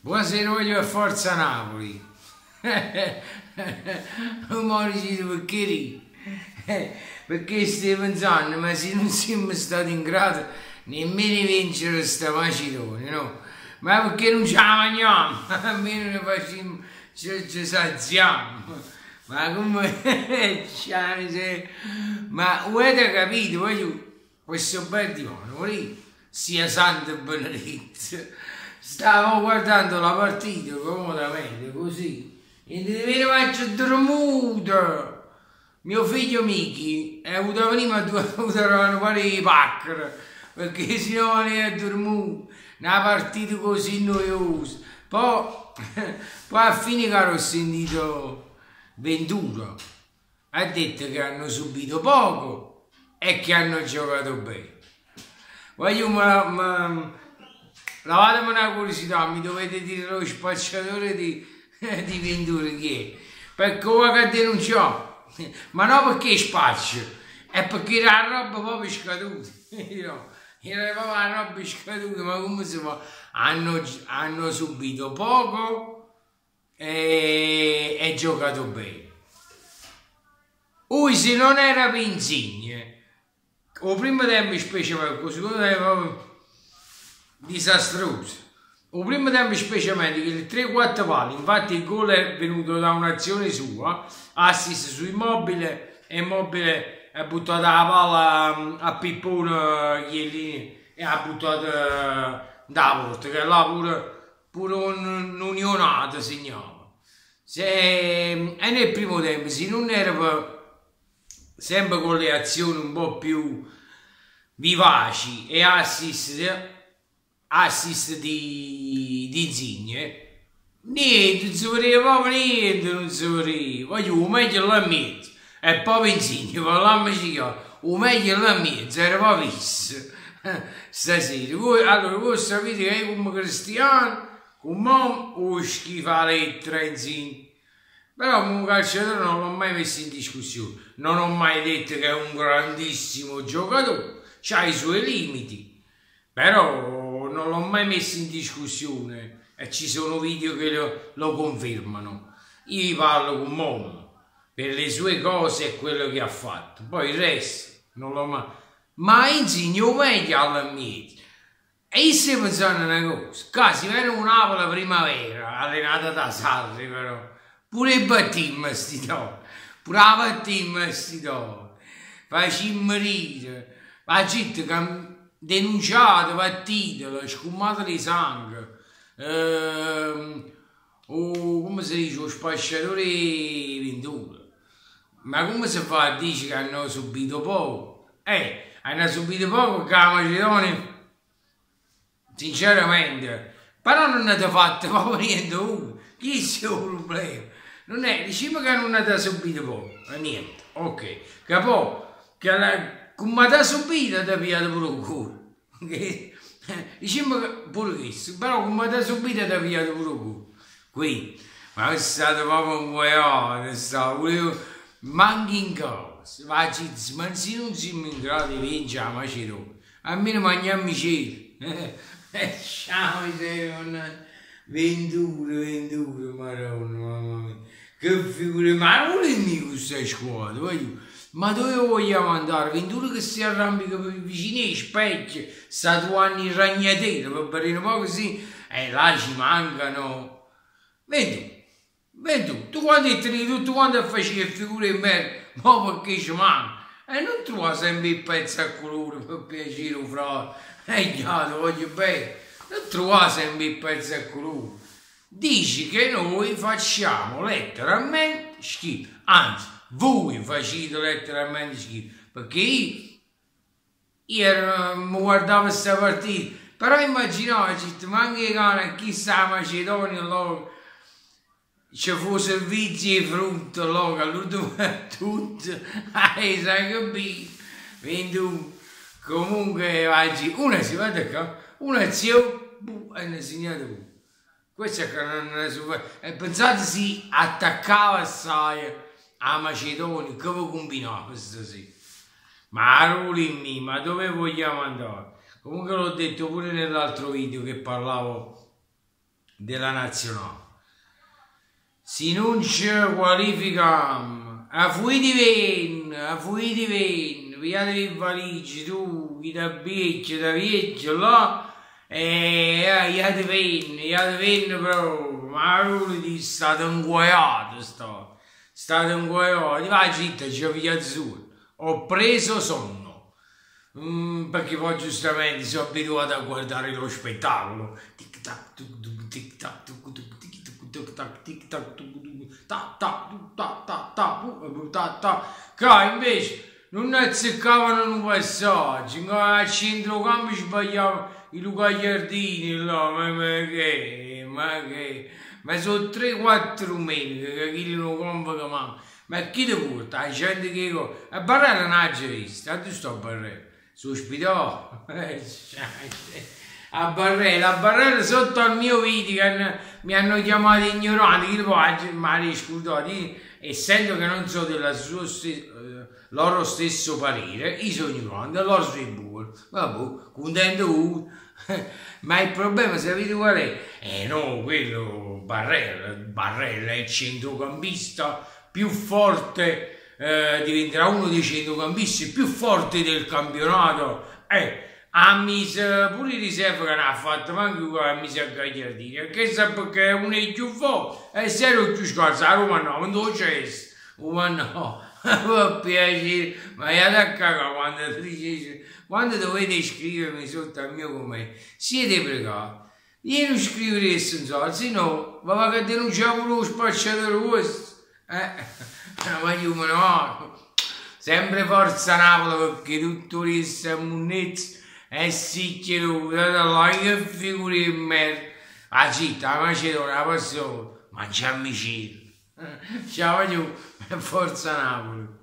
Buonasera, voglio a Forza Napoli. Morici perché ridi? Perché stai pensando, ma se non siamo stati in grado nemmeno di vincere sta Macedonia, no? Ma perché non ce la mangiamo? Almeno ne facciamo, ci saziamo. Ma come ma avete capito? Voglio questo bel divano lì, sia santo e benedetto. Stavo guardando la partita comodamente così e mi faccio dormito. Mio figlio Miki è avuto venire ma dovevano fare i packer perché sennò ne è dormito. Una partita così noiosa. Poi a fine che ho sentito Ventura ha detto che hanno subito poco e che hanno giocato bene. Lavatemi una curiosità, mi dovete dire lo spacciatore di Ventura chi è? Perché ora che denunciò, ma non perché spaccio, è perché la roba proprio scaduta. Era proprio la roba scaduta, ma come si fa? Hanno subito poco e giocato bene. Se non era per Insigne, o primo tempo specialmente, o secondo tempo proprio disastroso. O primo tempo specialmente che il 3-4 pali, infatti il gol è venuto da un'azione sua, assist su Immobile e Immobile ha buttato la palla a Pippone e ha buttato da volta, che là pure un'unionata segnava. E nel primo tempo, se non era sempre con le azioni un po' più vivaci e assist di Insigne, niente, non si vedeva proprio niente, non si vedeva. Voglio meglio là in mezzo, e poi Insigne, parliamoci chiaro, o meglio là in mezzo, era proprio visto stasera. Voi sapete che è come Cristiano, come o schifa la lettera Insigne. Però come calciatore non l'ho mai messo in discussione, non ho mai detto che è un grandissimo giocatore, ha i suoi limiti, però non l'ho mai messo in discussione e ci sono video che lo confermano. Io vi parlo con Momo per le sue cose e quello che ha fatto, poi il resto non l'ho mai. Ma insegno meglio alla mia. E io stai pensando una cosa, quasi era un Napoli primavera, allenata da Sarri però. Pure i battimmi sti do, pure la battimmi sti do, facimmo ridere, la gente che ha denunciato partite, scummata di sangue, come si dice, lo spacciatore Ventura. Ma come si fa a dire che hanno subito poco? Hanno subito poco che la Macedonia, sinceramente, però non avete fatto proprio niente uno, chi è il problema? Non è, diciamo che non ha subito poco, niente, ok. Che poi, come ha subito, ti ha pigliato pure il culo. Diciamo che pure questo, però come ha subito, ti ha pigliato pure il culo. Quindi, ma è stato proprio un guaione, volevo, manchi in cosa, ma se non siamo in grado di vincere la Macedonia, almeno mangiamo i cieli. Ciao, Ventura, Madonna, mamma mia. Che figure, ma non è mica questa squadra, ma dove vogliamo andare? Ventura che si arrampica vicino ai specchi, statuando in ragnatela, per bene poco così, e là ci mancano. Vedi, tu quando hai tutto quanto facevi figure in merda, ma perché ci manca? E non trova sempre il pezzo a colore, per piacere, frate, gnato, voglio bene, non trova sempre il pezzo a colore. Dici che noi facciamo letteralmente schifo, anzi, voi facete letteralmente schifo, perché io mi guardavo questa partita, però immaginavo, ma anche che chissà Macedonia, ci fu servizi e frutta, all'ultimo tutto, sai capito, quindi comunque oggi, una si va qua, una zio, e ne segnate pure. Questo è che non è pensate si attaccava assai a Macedonia, che vi combinava questo sì. Ma Rolimi, ma dove vogliamo andare? Comunque l'ho detto pure nell'altro video che parlavo della nazionale. Se non ci qualifichiamo, a fuiti ven, pigliatevi le valigie, tu, chi da vecchio, da viaggio, là, e iate ven proprio, ma lui state inguaiato, state inguaiato, va città, c'è via azzurra, ho preso sonno, perché poi giustamente sono abituato a guardare lo spettacolo, tic tac, tic tac, tic tac, tic tac, che invece non azzeccavano un passaggio, a centrocampo sbagliavano i Gagliardini là, ma sono 3-4 mesi che chi non convoca, ma chi ti porta? La gente che dico, a Barella non ha già visto, a tu sto a Barella, su ospitato, a Barella sotto al mio video che mi hanno chiamato ignorante, che poi mi ha riscutato, essendo che non so della loro stesso parere, io sono ignorante, loro sono buoni, vabbè, contento ma il problema sapete qual è? No, quello Barella è il centrocampista più forte, diventerà uno dei centrocampisti più forti del campionato, ha messo pure in riserva che non ha fatto manco ha messo a Gagliardini, che sa perché è uno dei più forti, e se ero più scarso, a Roma no, non lo c'è, ma no, mi piace, ma è da cagare quando dovete scrivermi sotto al mio commento, siete pregati, io non scrivere se no, va che denunciamo lo spacciatore questo, ma io me no, sempre forza Napoli perché tutto questo è munnezzo, e sì che lo là che figure di merda, la città, la Macedonia, la passione, mangiarmi cielo, ciao, forza Napoli.